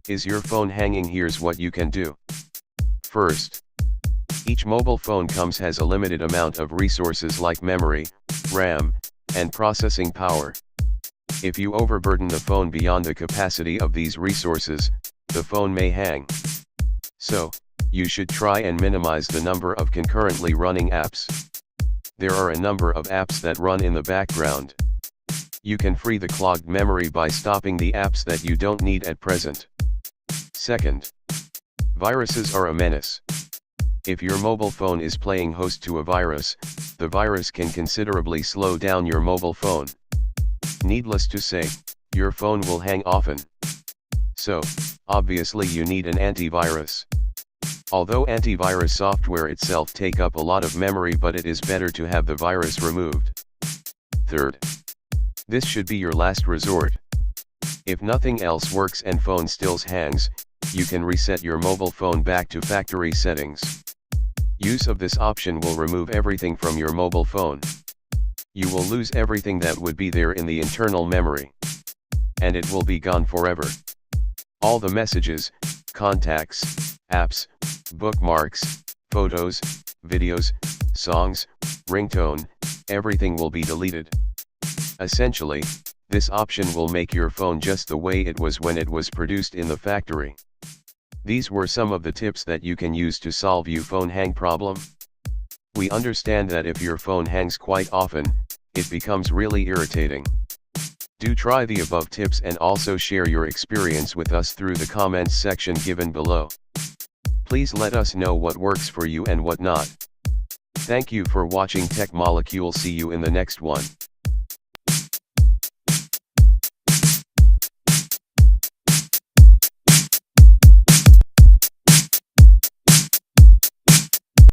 Is your phone hanging? Here's what you can do. First, each mobile phone has a limited amount of resources like memory, RAM, and processing power. If you overburden the phone beyond the capacity of these resources, the phone may hang. So, you should try and minimize the number of concurrently running apps. There are a number of apps that run in the background. You can free the clogged memory by stopping the apps that you don't need at present. Second, viruses are a menace. If your mobile phone is playing host to a virus, the virus can considerably slow down your mobile phone. Needless to say, your phone will hang often. So, obviously you need an antivirus. Although antivirus software itself take up a lot of memory, but it is better to have the virus removed. Third, this should be your last resort. If nothing else works and phone still hangs, you can reset your mobile phone back to factory settings. Use of this option will remove everything from your mobile phone. You will lose everything that would be there in the internal memory. And it will be gone forever. All the messages, contacts, apps, bookmarks, photos, videos, songs, ringtone, everything will be deleted. Essentially, this option will make your phone just the way it was when it was produced in the factory. These were some of the tips that you can use to solve your phone hang problem. We understand that if your phone hangs quite often, it becomes really irritating. Do try the above tips and also share your experience with us through the comments section given below. Please let us know what works for you and what not. Thank you for watching Tech Molecule. See you in the next one.